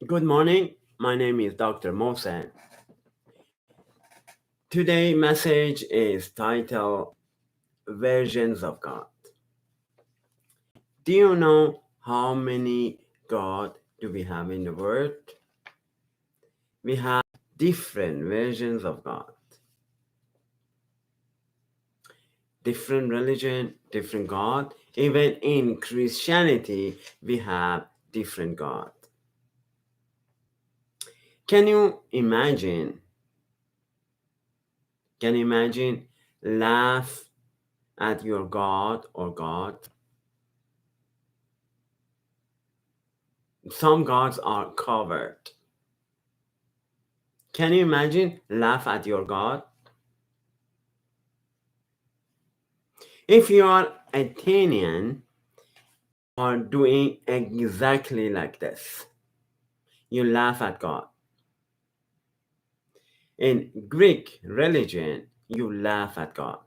Good morning. My name is Dr. Mohsen. Today's message is titled Versions of God. Do you know how many God do we have in the world? We have different versions of God. Different religion, different God. Even in Christianity, we have different God. Can you imagine laugh at your God or God? Some gods are covered. Can you imagine laugh at your God? If you are Athenian, you are doing exactly like this. You laugh at God. In Greek religion, you laugh at God.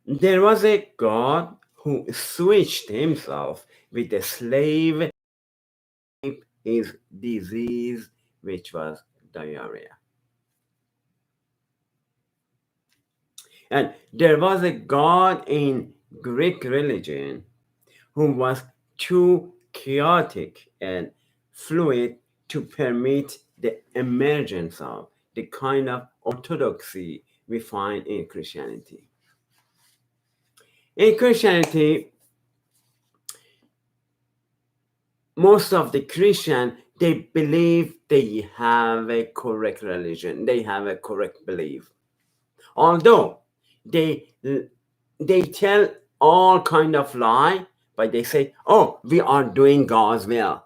There was a God who switched himself with a slave, his disease, which was diarrhea. And there was a God in Greek religion who was too chaotic and fluid to permit the emergence of the kind of orthodoxy we find in Christianity. In Christianity, most of the Christians, they believe they have a correct religion, they have a correct belief. Although they tell all kind of lie, but they say, oh, we are doing God's will.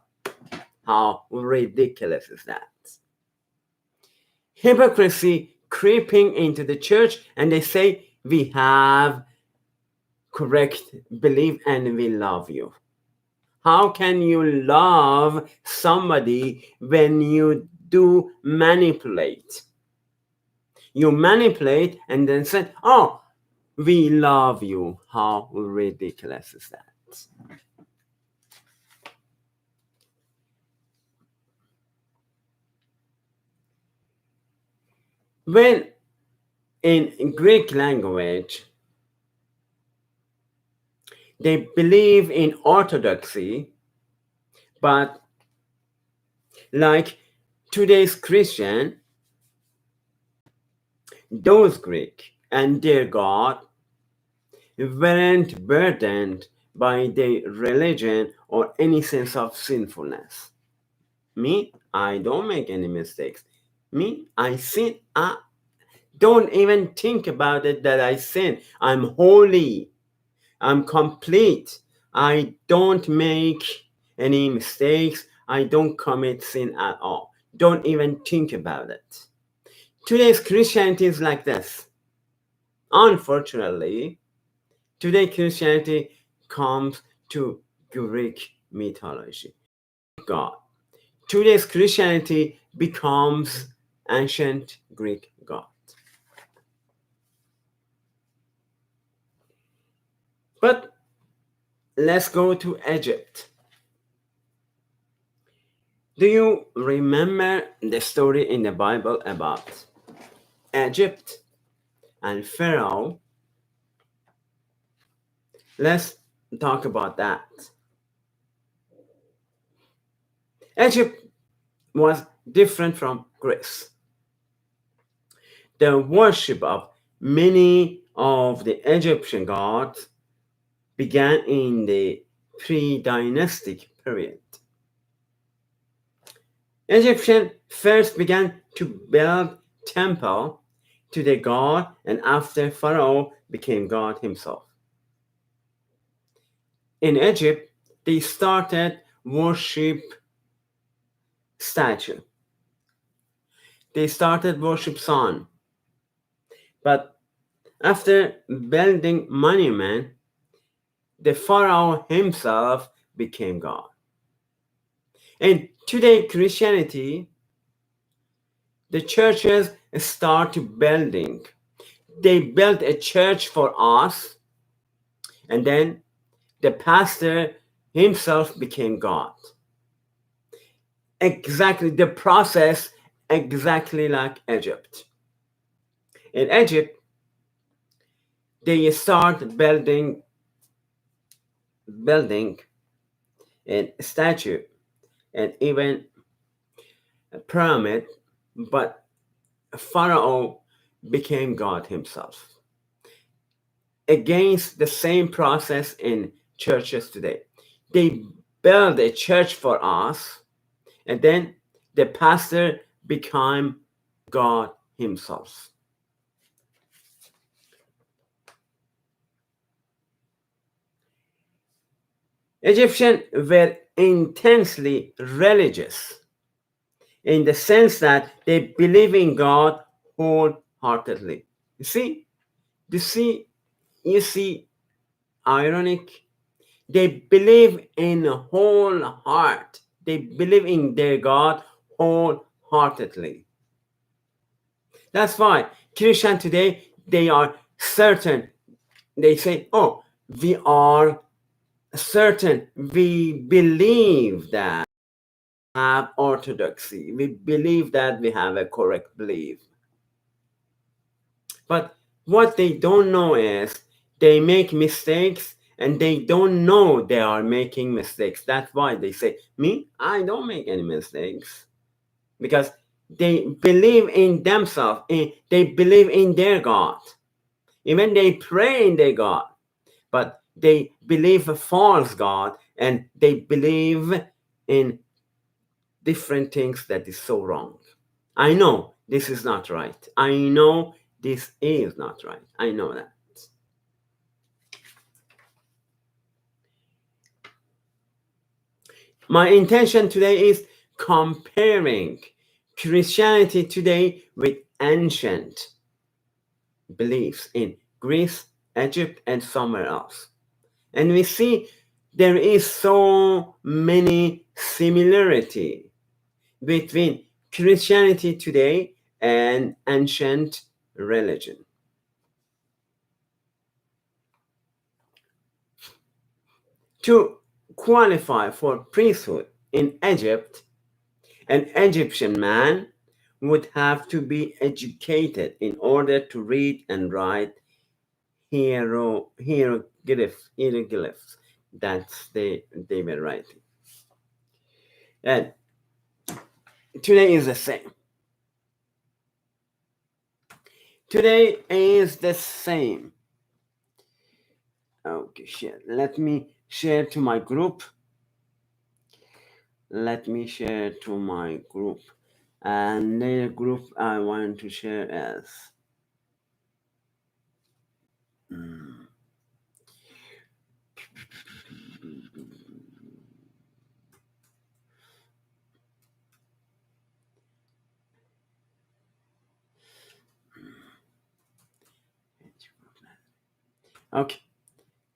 How ridiculous is that? Hypocrisy creeping into the church, and they say, we have correct belief and we love you. How can you love somebody when you do manipulate? You manipulate and then say, oh, we love you. How ridiculous is that? When in Greek language, they believe in orthodoxy, but like today's Christian, those Greek and their God weren't burdened by their religion or any sense of sinfulness. Me, I don't make any mistakes. Me, I sin. I don't even think about it that I sin. I'm holy. I'm complete. I don't make any mistakes. I don't commit sin at all. Don't even think about it. Today's Christianity is like this. Unfortunately, today Christianity comes to Greek mythology. God. Today's Christianity becomes ancient Greek God. But let's go to Egypt. Do you remember the story in the Bible about Egypt and Pharaoh? Let's talk about that. Egypt was different from Greece. The worship of many of the Egyptian gods began in the pre-dynastic period. Egyptians first began to build temple to the god, and after Pharaoh became God himself. In Egypt, they started worship statue. They started worship sun. But after building monument, the Pharaoh himself became God. And today, Christianity, the churches start building. They built a church for us, and then the pastor himself became God. Exactly the process, exactly like Egypt. In Egypt, they start building a statue and even a pyramid, but Pharaoh became God himself. Against the same process in churches today. They build a church for us, and then the pastor became God himself. Egyptians were intensely religious in the sense that they believe in God wholeheartedly. You see, you see, ironic. They believe in whole heart. They believe in their God wholeheartedly. That's why Christian today, they are certain. They say, oh, we are certain. We believe that we have orthodoxy. We believe that we have a correct belief. But what they don't know is they make mistakes and they don't know they are making mistakes. That's why they say, me, I don't make any mistakes. Because they believe in themselves, they believe in their God. Even they pray in their God, but they believe a false God and they believe in different things that is so wrong. I know this is not right. I know this is not right. I know that. My intention today is comparing Christianity today with ancient beliefs in Greece, Egypt, and somewhere else. And we see there is so many similarity between Christianity today and ancient religion. To qualify for priesthood in Egypt, an Egyptian man would have to be educated in order to read and write hieroglyphs that they were writing. And today is the same. Today is the same. Okay, share. Let me share to my group. Let me share to my group. And the group I want to share as okay,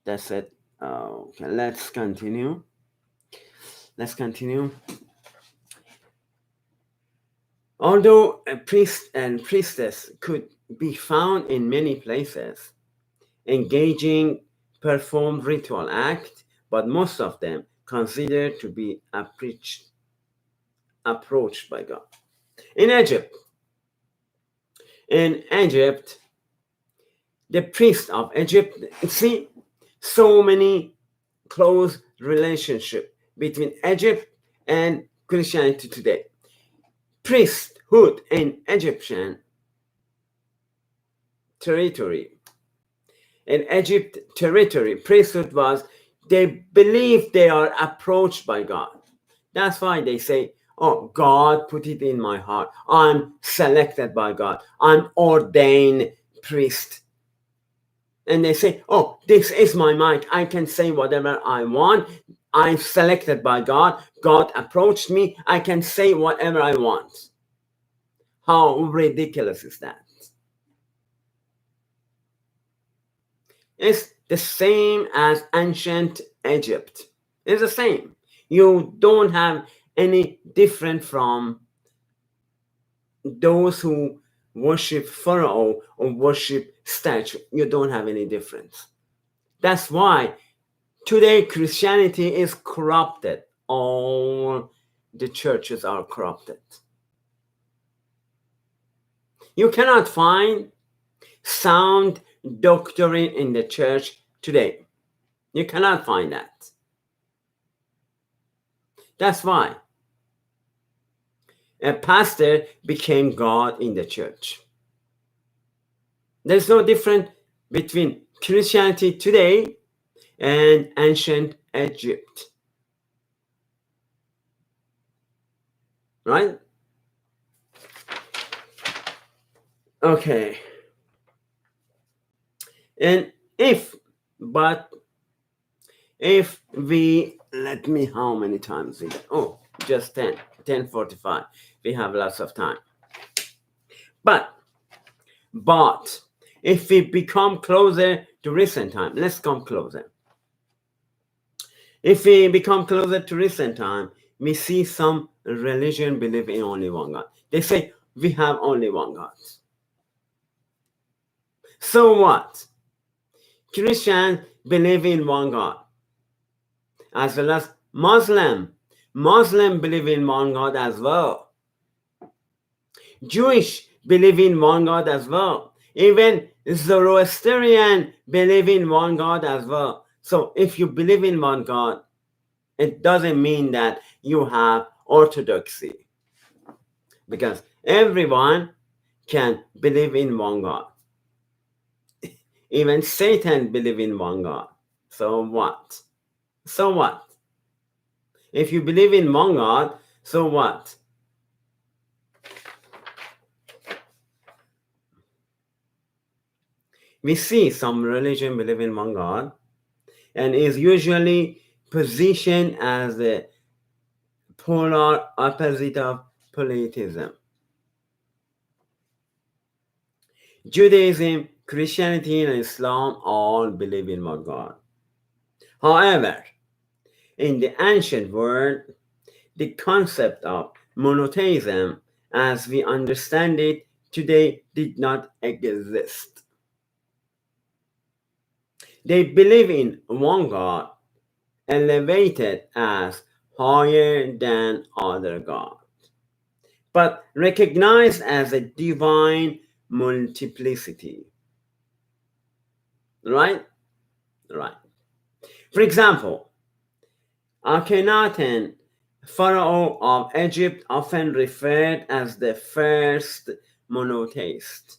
that's it. Okay, let's continue. Although a priest and priestess could be found in many places, engaging performed ritual act, but most of them considered to be approached by God. In Egypt, the priest of Egypt, see, so many close relationship between Egypt and Christianity today. Priesthood in Egyptian territory. In Egypt territory, priesthood was, they believe they are approached by God. That's why they say, oh, God put it in my heart. I'm selected by God. I'm ordained priest. And they say, oh, this is my mic. I can say whatever I want. I'm selected by God. God approached me. I can say whatever I want. How ridiculous is that? It's the same as ancient Egypt. It's the same. You don't have any different from those who worship Pharaoh or worship statue. You don't have any difference. That's why Today, Christianity is corrupted. All the churches are corrupted. You cannot find sound doctrine in the church today. You cannot find that. That's why a pastor became God in the church. There's no difference between Christianity today and ancient Egypt. Right? Okay. And if we, let me, how many times we got? Oh, just 10, 10:45. We have lots of time. But if we become closer to recent time, let's come closer. If we become closer to recent time, we see some religion believe in only one God. They say we have only one God. So what? Christians believe in one God, as well as Muslim believe in one God as well. Jewish believe in one God as well. Even Zoroastrian believe in one God as well. So if you believe in one God, it doesn't mean that you have orthodoxy, because everyone can believe in one God. Even Satan believe in one God. So what? So what? If you believe in one God, so what? We see some religion believe in one God and is usually positioned as the polar opposite of polytheism. Judaism, Christianity, and Islam all believe in one God. However, in the ancient world, the concept of monotheism, as we understand it today, did not exist. They believe in one God, elevated as higher than other gods, but recognized as a divine multiplicity. Right? Right. For example, Akhenaten, Pharaoh of Egypt, often referred as the first monotheist.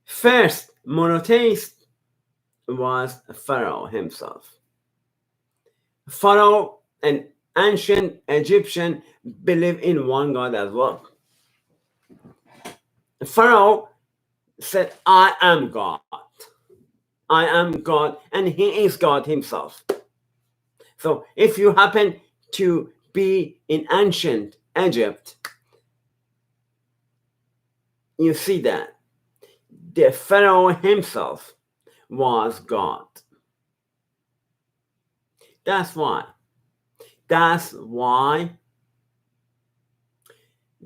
First monotheist was Pharaoh himself. Pharaoh and ancient Egyptian believed in one God as well. Pharaoh said, I am God. I am God, and he is God himself. So if you happen to be in ancient Egypt, you see that the Pharaoh himself was God. That's why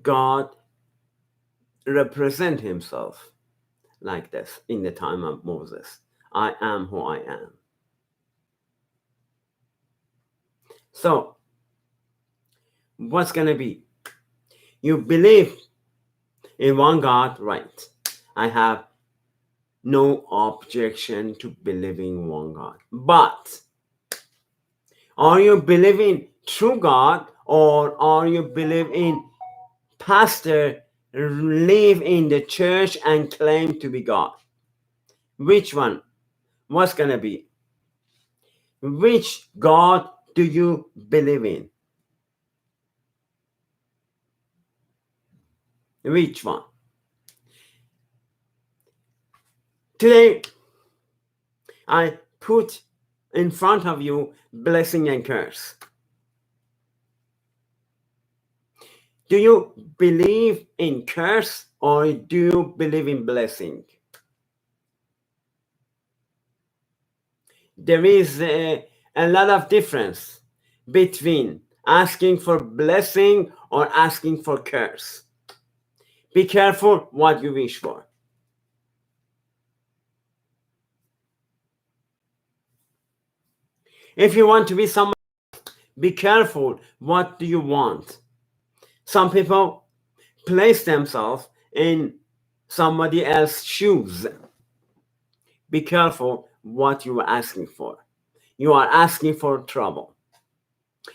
God represent himself like this in the time of Moses. I am who I am. So what's going to be? You believe in one God, right? I have no objection to believing one God. But are you believing true God, or are you believing pastor live in the church and claim to be God? Which one? What's going to be? Which God do you believe in? Which one? Today, I put in front of you blessing and curse. Do you believe in curse, or do you believe in blessing? There is a lot of difference between asking for blessing or asking for curse. Be careful what you wish for. If you want to be someone, be careful. What do you want? Some people place themselves in somebody else's shoes. Be careful what you are asking for. You are asking for trouble.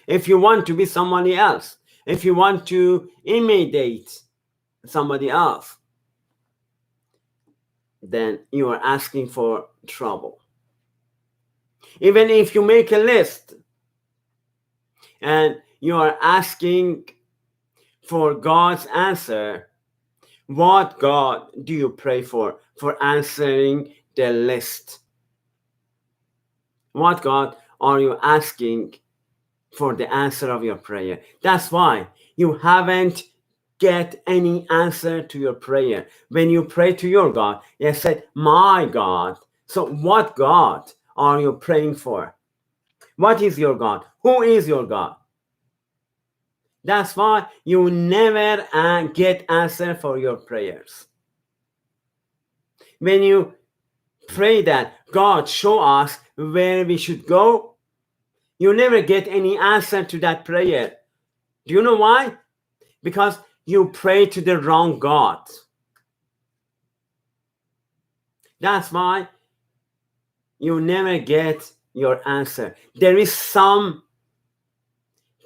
If you want to be somebody else, if you want to imitate somebody else, then you are asking for trouble. Even if you make a list and you are asking for God's answer, what God do you pray for answering the list? What God are you asking for the answer of your prayer? That's why you haven't get any answer to your prayer. When you pray to your God, you said, my God. So what God are you praying for? What is your God? Who is your God? That's why you never get answer for your prayers. When you pray that God show us where we should go, you never get any answer to that prayer. Do you know why? Because you pray to the wrong God. That's why you never get your answer. There is some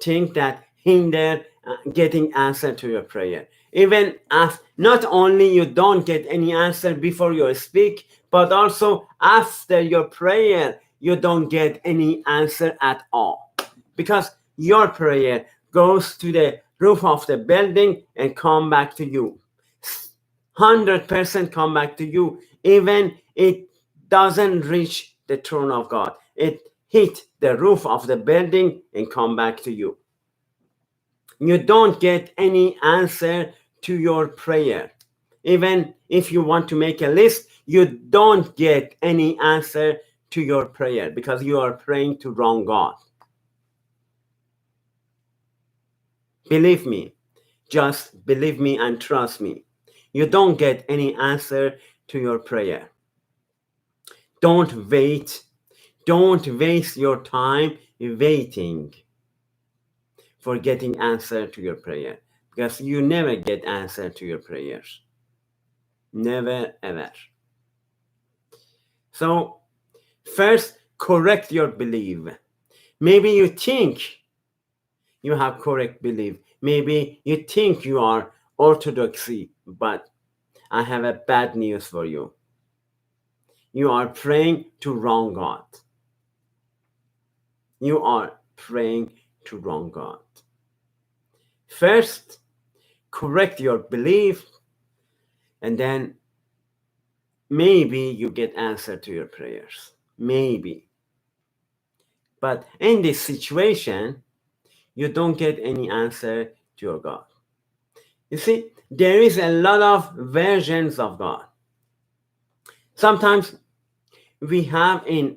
thing that hinder getting answer to your prayer. Even if not only you don't get any answer before you speak, but also after your prayer, you don't get any answer at all. Because your prayer goes to the roof of the building and come back to you. 100% come back to you, even it doesn't reach the throne of God. It hit the roof of the building and come back to you. You don't get any answer to your prayer. Even if you want to make a list, you don't get any answer to your prayer because you are praying to wrong God. Believe me, just believe me and trust me. You don't get any answer to your prayer. Don't wait. Don't waste your time waiting for getting answer to your prayer, because you never get answer to your prayers. Never ever. So first, correct your belief. Maybe you think you have correct belief. Maybe you think you are orthodoxy, but I have a bad news for you. You are praying to wrong God. You are praying to wrong God. First, correct your belief, and then maybe you get answer to your prayers. Maybe. But in this situation, you don't get any answer to your God. You see, there is a lot of versions of God. Sometimes we have in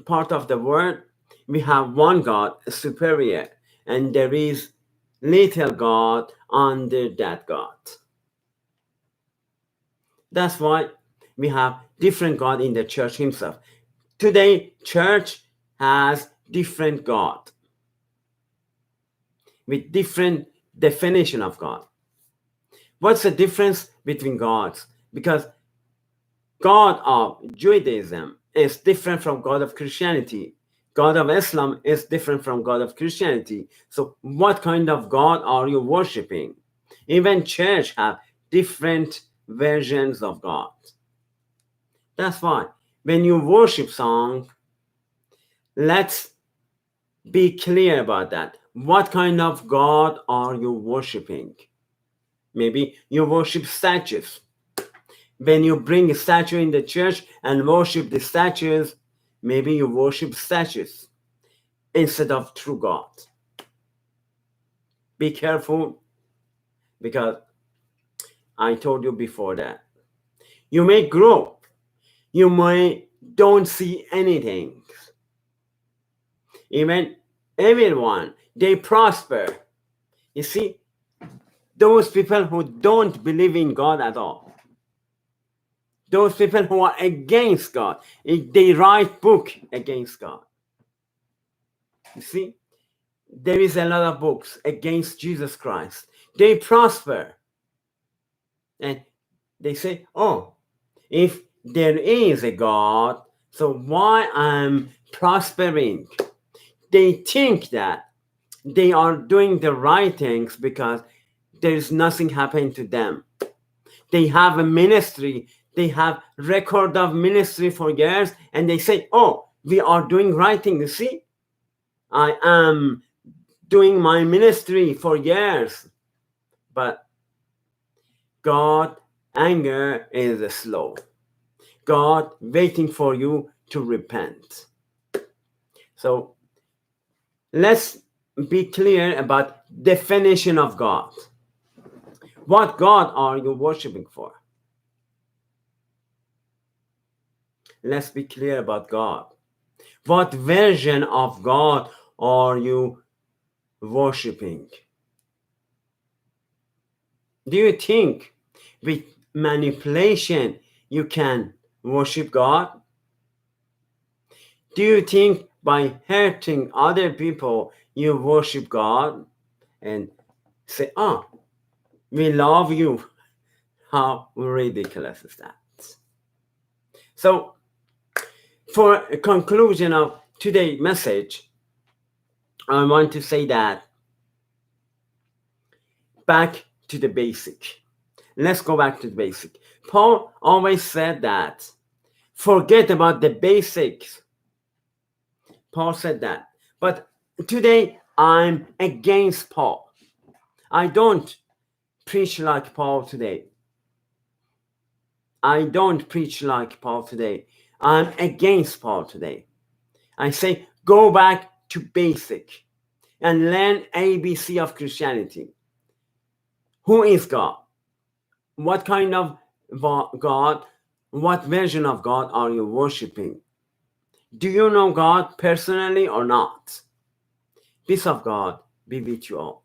part of the world, we have one God superior, and there is little God under that God. That's why we have different God in the church himself. Today, church has different God with different definition of God. What's the difference between gods? Because God of Judaism is different from God of Christianity. God of Islam is different from God of Christianity. So what kind of God are you worshiping? Even church have different versions of God. That's why when you worship song, let's be clear about that. What kind of God are you worshiping? Maybe you worship statues. When you bring a statue in the church and worship the statues, maybe you worship statues instead of true God. Be careful, because I told you before that you may grow, you may don't see anything. Even everyone, they prosper. You see, those people who don't believe in God at all, those people who are against God, they write book against God. You see, there is a lot of books against Jesus Christ. They prosper. And they say, oh, if there is a God, so why I'm prospering? They think that they are doing the right things because there's nothing happening to them. They have a ministry, they have record of ministry for years, and they say, oh, we are doing right thing. You see, I am doing my ministry for years. But God anger is slow. God waiting for you to repent. So let's be clear about definition of God. What God are you worshiping for? Let's be clear about God. What version of God are you worshiping? Do you think with manipulation you can worship God? Do you think by hurting other people you worship God and say, oh, we love you? How ridiculous is that? So, for a conclusion of today's message, I want to say that back to the basic. Let's go back to the basic. Paul always said that forget about the basics. Paul said that. But today I'm against Paul. I don't preach like Paul today. I don't preach like Paul today. I'm against Paul today. I say go back to basic and learn ABC of Christianity. Who is God? What kind of God? What version of God are you worshiping? Do you know God personally or not? Peace of God be with you all.